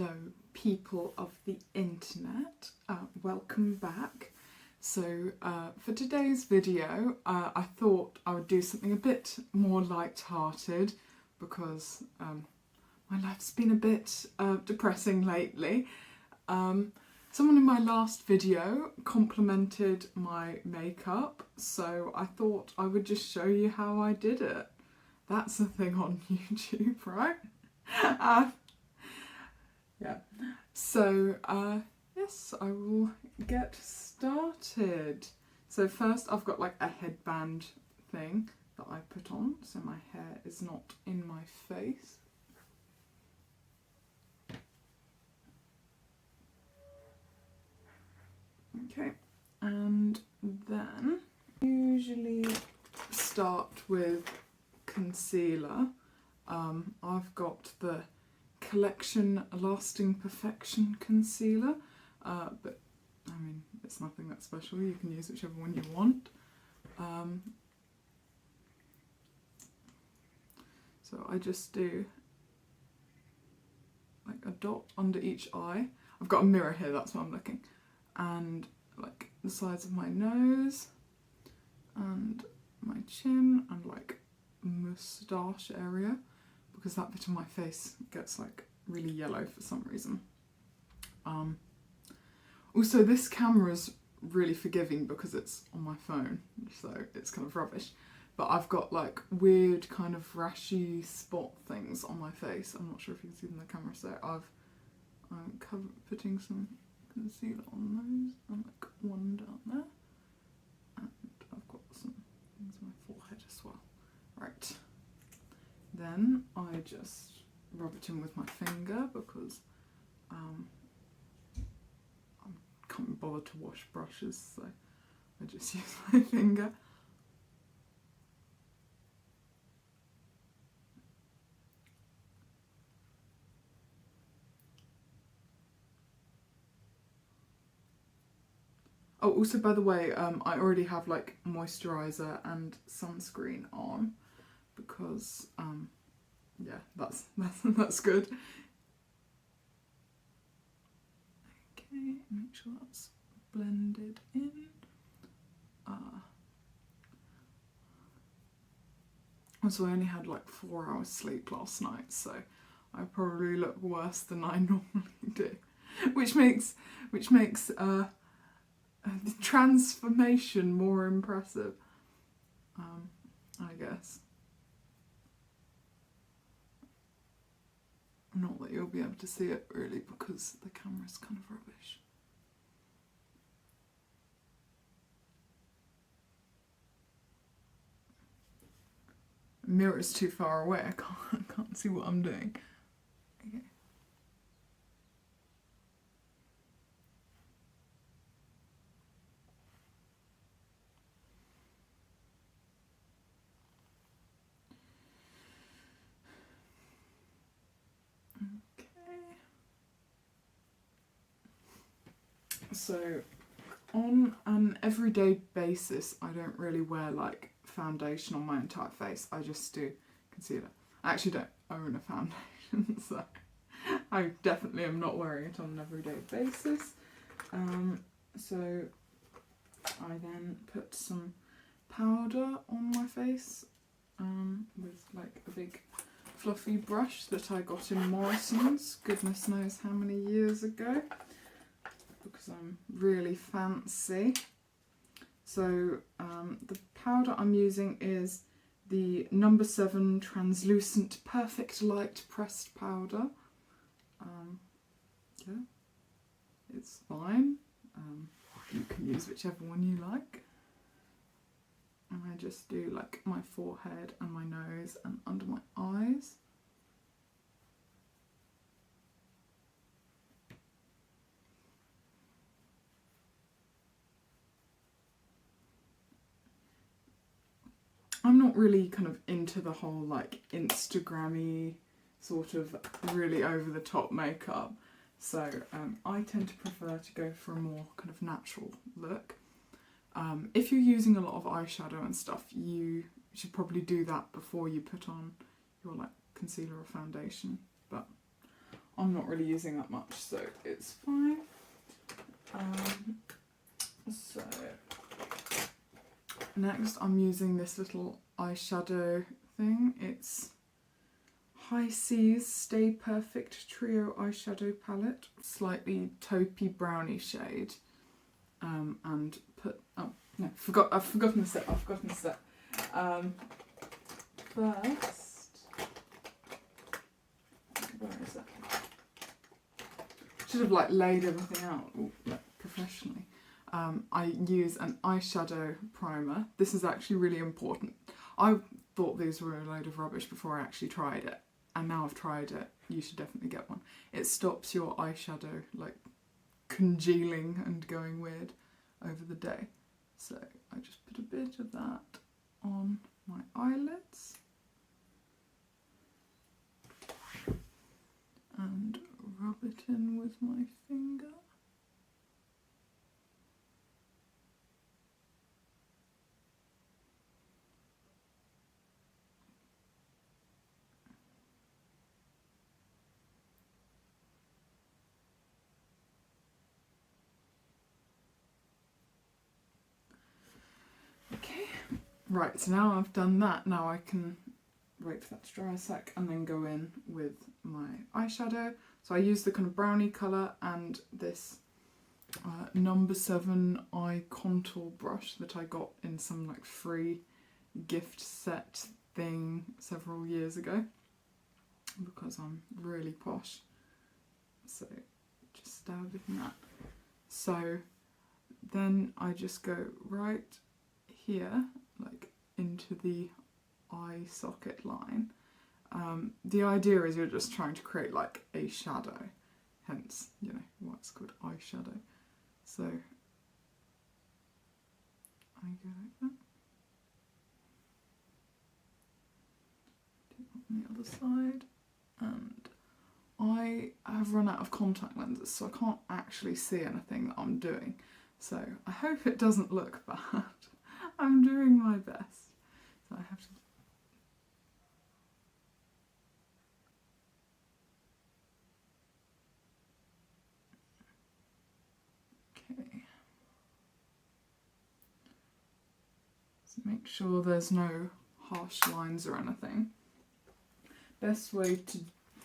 Hello people of the internet, welcome back. So for today's video I thought I would do something a bit more light-hearted because my life's been a bit depressing lately. Someone in my last video complimented my makeup, so I thought I would just show you how I did it. That's a thing on YouTube, right? Yeah, so yes, I will get started. So first I've got like a headband thing that I put on so my hair is not in my face. Okay, and then usually start with concealer. I've got the Collection Lasting Perfection Concealer, but I mean it's nothing that special, you can use whichever one you want. So I just do like a dot under each eye. I've got a mirror here, that's what I'm looking, and like the sides of my nose and my chin and like moustache area, because that bit of my face gets like really yellow for some reason. Also this camera's really forgiving because it's on my phone, so it's kind of rubbish, but I've got like weird kind of rashy spot things on my face. I'm not sure if you can see them in the camera, so I'm putting some concealer on those and like one down there, and I've got some things on my forehead as well. Right. Then I just rub it in with my finger because I can't be bothered to wash brushes, so I just use my finger. Oh, also by the way, I already have like moisturiser and sunscreen on because yeah, that's good. Okay, make sure that's blended in. Also, I only had like 4 hours sleep last night, so I probably look worse than I normally do, which makes the transformation more impressive, I guess. Not that you'll be able to see it really because the camera's kind of rubbish. The mirror's too far away, I can't see what I'm doing. Okay. So on an everyday basis I don't really wear like foundation on my entire face, I just do concealer. I actually don't own a foundation, so I definitely am not wearing it on an everyday basis. So I then put some powder on my face with like a big fluffy brush that I got in Morrison's, goodness knows how many years ago, because I'm really fancy. So the powder I'm using is the No. 7 Translucent Perfect Light Pressed Powder. Yeah, it's fine. You can use whichever one you like. And I just do like my forehead and my nose and under my eyes. I'm not really kind of into the whole like Instagram-y sort of really over the top makeup, so I tend to prefer to go for a more kind of natural look. If you're using a lot of eyeshadow and stuff, you should probably do that before you put on your like concealer or foundation, but I'm not really using that much, so it's fine. So next I'm using this little eyeshadow thing. It's High Seas Stay Perfect Trio Eyeshadow Palette. Slightly taupey browny shade. And put, oh no, I've forgotten the step. First, where is it? Should have like laid everything out like professionally. I use an eyeshadow primer. This is actually really important. I thought these were a load of rubbish before I actually tried it, and now I've tried it. You should definitely get one. It stops your eyeshadow like congealing and going weird over the day. So I just put a bit of that on my eyelids and rub it in with my finger. Okay, right, so now I've done that, now I can wait for that to dry a sec and then go in with my eyeshadow. So I use the kind of brownie colour and this number 7 eye contour brush that I got in some like free gift set thing several years ago because I'm really posh. So just stab it in that. So then I just go right here, like into the eye socket line. The idea is you're just trying to create like a shadow, hence, you know, why it's called eyeshadow. So I go like that. Do it on the other side. And I have run out of contact lenses, so I can't actually see anything that I'm doing. So I hope it doesn't look bad. I'm doing my best. So I have to. Okay. So make sure there's no harsh lines or anything. Best way to,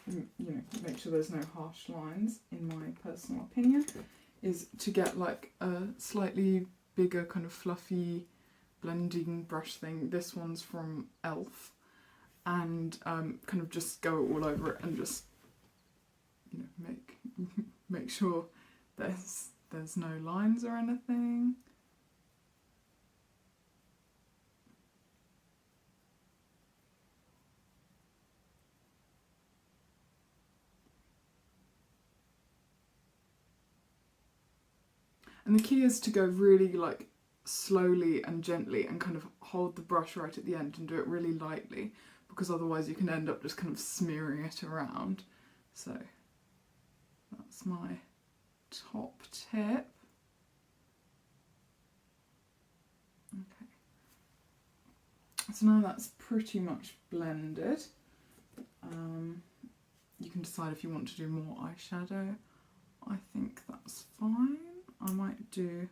you know, make sure there's no harsh lines, in my personal opinion, is to get like a slightly bigger kind of fluffy blending brush thing. This one's from Elf, and kind of just go all over it and just, you know, make sure there's no lines or anything. And the key is to go really like slowly and gently and kind of hold the brush right at the end and do it really lightly, because otherwise you can end up just kind of smearing it around. So that's my top tip. Okay. So now that's pretty much blended. You can decide if you want to do more eyeshadow. I think that's fine. I might do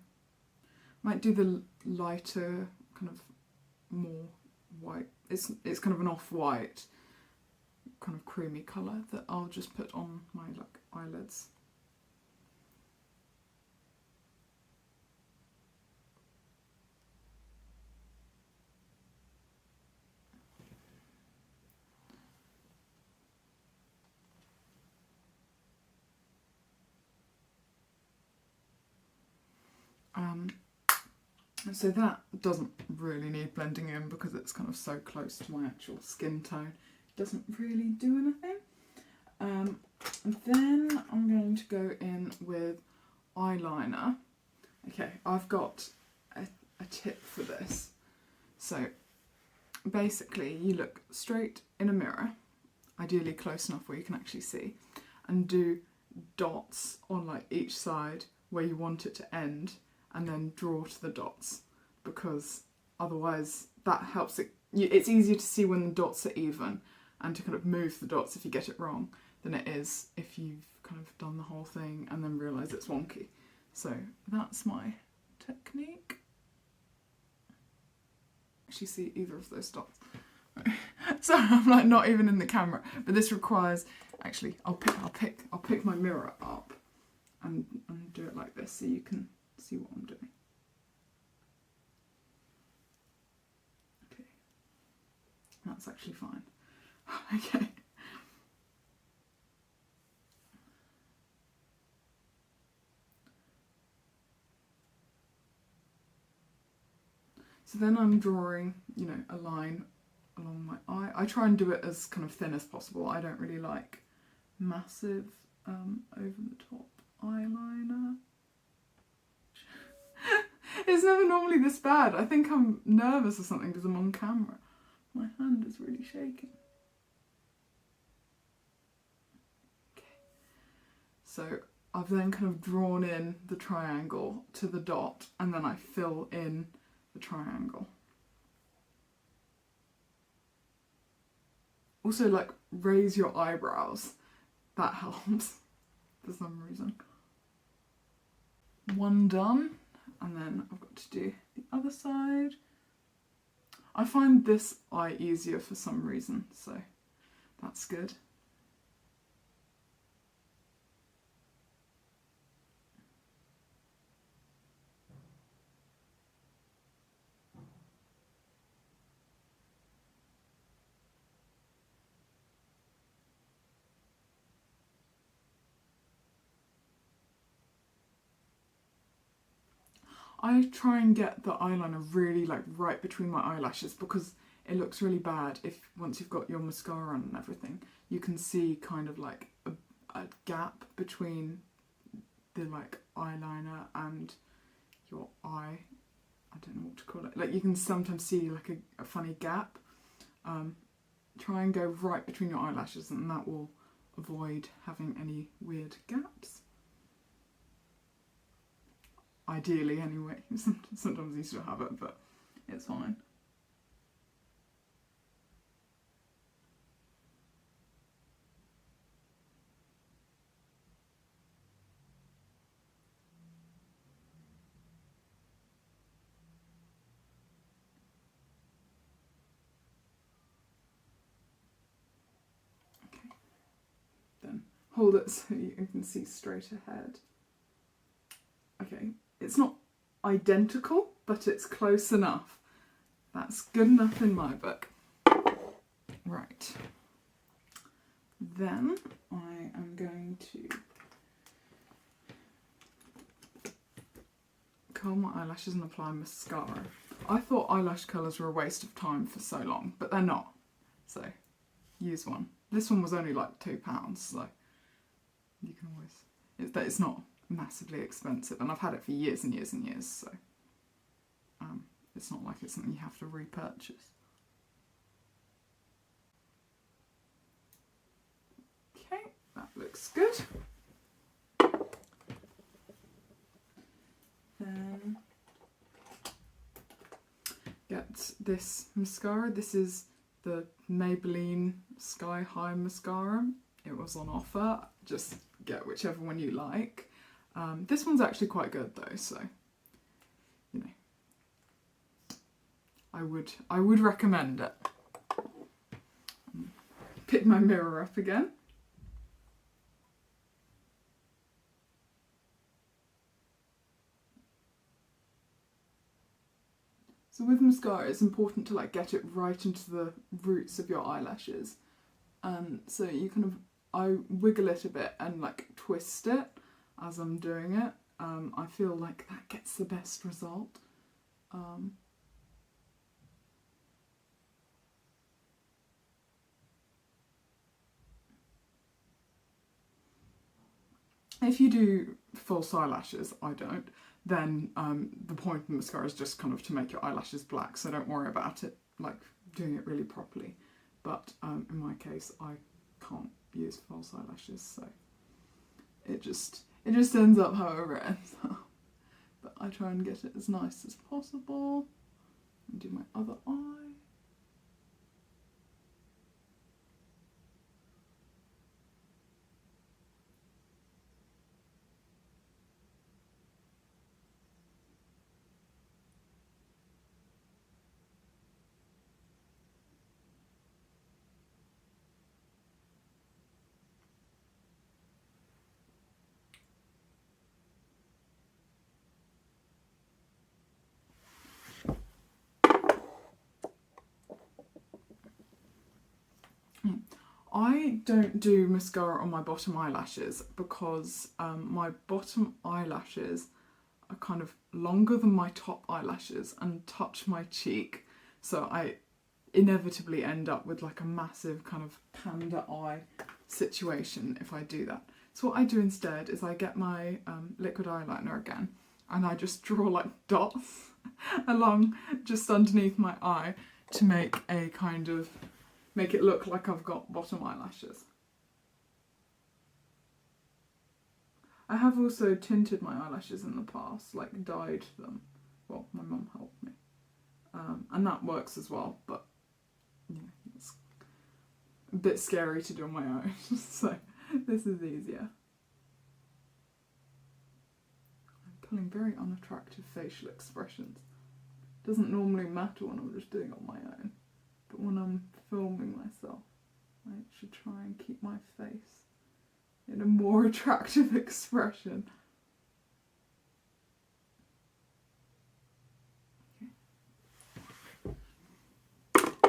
the lighter, kind of more white. It's kind of an off-white, kind of creamy colour that I'll just put on my like eyelids. So that doesn't really need blending in because it's kind of so close to my actual skin tone. It doesn't really do anything. And then I'm going to go in with eyeliner. Okay, I've got a tip for this. So basically you look straight in a mirror, ideally close enough where you can actually see, and do dots on like each side where you want it to end, and then draw to the dots, because otherwise that helps it. It's easier to see when the dots are even, and to kind of move the dots if you get it wrong than it is if you've kind of done the whole thing and then realise it's wonky. So that's my technique. Actually see either of those dots. So I'm like not even in the camera, but this requires, actually I'll pick my mirror up and do it like this so you can see what I'm doing. Okay, that's actually fine. Okay. So then I'm drawing, you know, a line along my eye. I try and do it as kind of thin as possible. I don't really like massive over the top eyeliner. It's never normally this bad. I think I'm nervous or something because I'm on camera. My hand is really shaking. Okay. So I've then kind of drawn in the triangle to the dot and then I fill in the triangle. Also, like, raise your eyebrows. That helps for some reason. One done, and then I've got to do the other side. I find this eye easier for some reason, so that's good. I try and get the eyeliner really like right between my eyelashes because it looks really bad if once you've got your mascara on and everything, you can see kind of like a gap between the like eyeliner and your eye. I don't know what to call it. Like you can sometimes see like a funny gap. Try and go right between your eyelashes and that will avoid having any weird gaps. Ideally anyway, sometimes you still have it, but it's fine. Okay, then hold it so you can see straight ahead. Okay, it's not identical, but it's close enough. That's good enough in my book. Right. Then I am going to curl my eyelashes and apply mascara. I thought eyelash colours were a waste of time for so long, but they're not. So use one. This one was only like £2, so you can always, it's not massively expensive, and I've had it for years and years and years, so it's not like it's something you have to repurchase. Okay, that looks good. Then get this mascara. This is the Maybelline Sky High Mascara. It was on offer. Just get whichever one you like. This one's actually quite good though, so you know, I would recommend it. Pick my mirror up again. So with mascara, it's important to like get it right into the roots of your eyelashes, and so you kind of, I wiggle it a bit and like twist it as I'm doing it. I feel like that gets the best result. If you do false eyelashes, I don't, then the point of the mascara is just kind of to make your eyelashes black, so don't worry about it, like doing it really properly. But in my case, I can't use false eyelashes, so it just ends up however it ends up. But I try and get it as nice as possible. And do my other eye. I don't do mascara on my bottom eyelashes because my bottom eyelashes are kind of longer than my top eyelashes and touch my cheek. So I inevitably end up with like a massive kind of panda eye situation if I do that. So what I do instead is I get my liquid eyeliner again and I just draw like dots along just underneath my eye to make it look like I've got bottom eyelashes. I have also tinted my eyelashes in the past, like dyed them. Well, my mum helped me. And that works as well, but you know, it's a bit scary to do on my own, so this is easier. I'm pulling very unattractive facial expressions. Doesn't normally matter when I'm just doing it on my own, but when I'm filming myself, I should try and keep my face in a more attractive expression.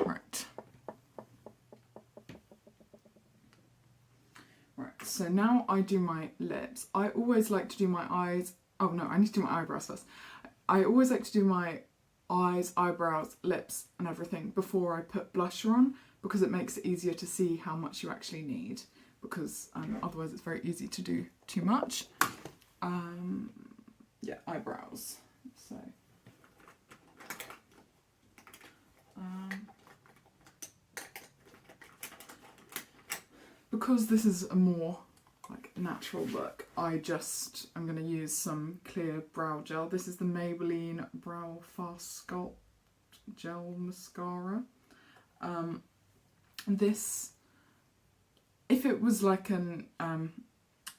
Right. Right, so now I do my lips. I always like to do my eyes. Oh no, I need to do my eyebrows first. I always like to do my eyes, eyebrows, lips and everything before I put blusher on, because it makes it easier to see how much you actually need, because otherwise it's very easy to do too much. Yeah, eyebrows. So because this is a more like natural look, I'm going to use some clear brow gel. This is the Maybelline Brow Fast Sculpt Gel Mascara. This, if it was like a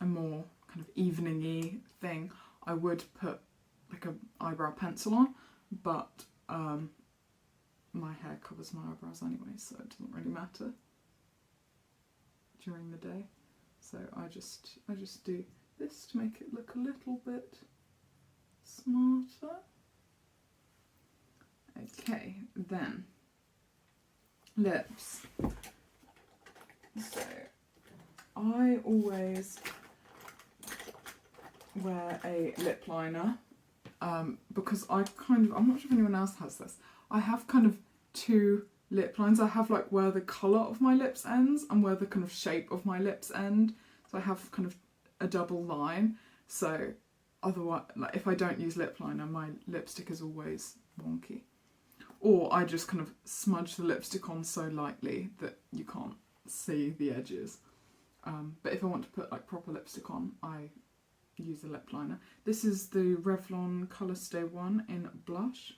more kind of evening-y thing, I would put like an eyebrow pencil on, but my hair covers my eyebrows anyway, so it doesn't really matter during the day. So I just do this to make it look a little bit smarter. Okay, then lips. So I always wear a lip liner because I'm not sure if anyone else has this. I have kind of two lip lines. I have like where the colour of my lips ends and where the kind of shape of my lips end. So I have kind of a double line. So otherwise, like if I don't use lip liner, my lipstick is always wonky. Or I just kind of smudge the lipstick on so lightly that you can't see the edges. But if I want to put like proper lipstick on, I use a lip liner. This is the Revlon Colour Stay one in Blush.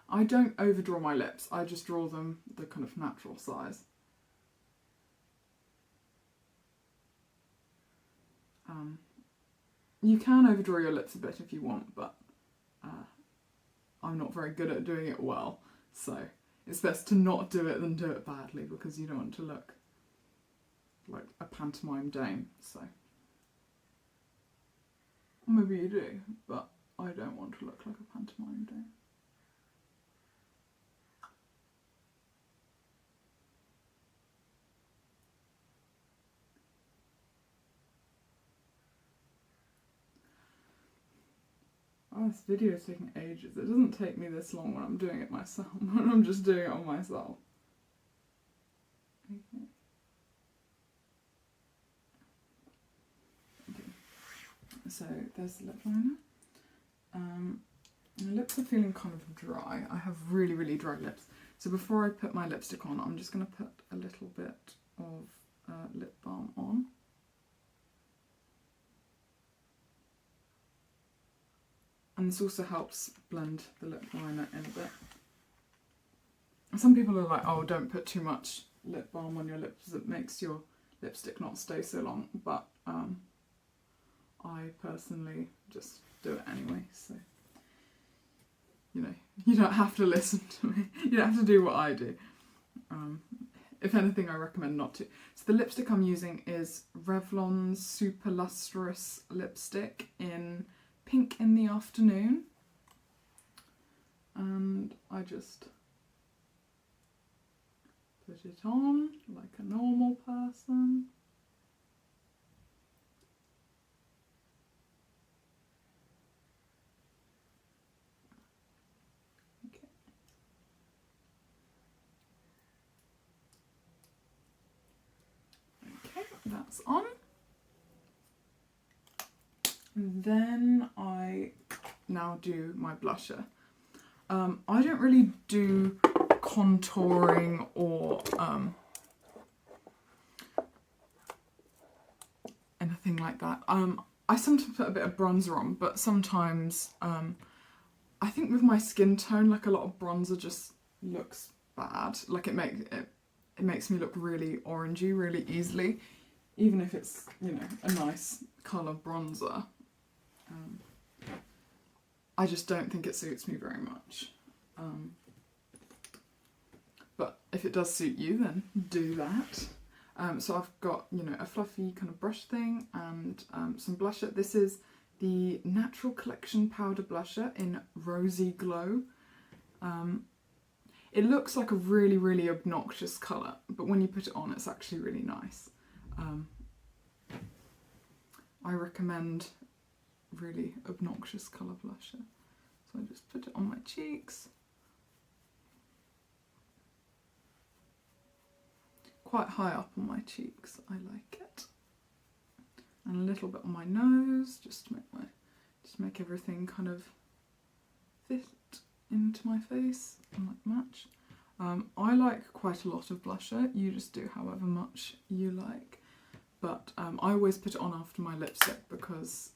I don't overdraw my lips, I just draw them the kind of natural size. You can overdraw your lips a bit if you want, but I'm not very good at doing it well, so it's best to not do it than do it badly, because you don't want to look like a pantomime dame, so. Or maybe you do, but I don't want to look like a pantomime dame. Oh, this video is taking ages. It doesn't take me this long when I'm doing it myself, when I'm just doing it on myself. Okay. Okay. So there's the lip liner. My lips are feeling kind of dry. I have really, really dry lips. So before I put my lipstick on, I'm just going to put a little bit of lip balm on. And this also helps blend the lip liner in a bit. Some people are like, oh, don't put too much lip balm on your lips, it makes your lipstick not stay so long, but I personally just do it anyway, so you know, you don't have to listen to me, you don't have to do what I do. If anything, I recommend not to. So the lipstick I'm using is Revlon's Super Lustrous lipstick in Pink in the Afternoon. just put it on like a normal person. Okay. Okay, that's on. And then I now do my blusher. I don't really do contouring or anything like that. I sometimes put a bit of bronzer on, but sometimes I think with my skin tone, like a lot of bronzer just looks bad. Like it makes me look really orangey really easily, even if it's, you know, a nice colour bronzer. I just don't think it suits me very much. But if it does suit you, then do that. So I've got, you know, a fluffy kind of brush thing and some blusher. This is the Natural Collection Powder Blusher in Rosy Glow. It looks like a really, really obnoxious colour, but when you put it on, it's actually really nice. I recommend really obnoxious colour blusher. So I just put it on my cheeks. Quite high up on my cheeks, I like it. And a little bit on my nose, just to make everything kind of fit into my face and like match. I like quite a lot of blusher. You just do however much you like. But I always put it on after my lipstick because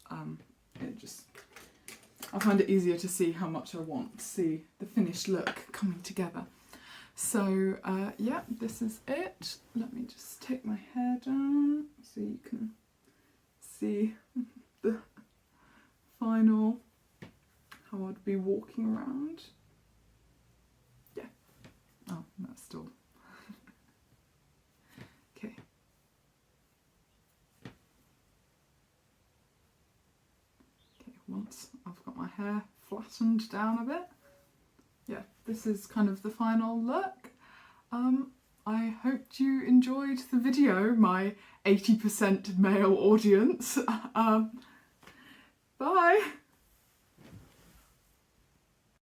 I find it easier to see how much I want to see the finished look coming together. So yeah, this is it. Let me just take my hair down so you can see the final, how I'd be walking around. Yeah. Oh, that's still... Okay. Okay, once I've got my hair flattened down a bit, yeah, this is kind of the final look. I hope you enjoyed the video, my 80% male audience. Bye!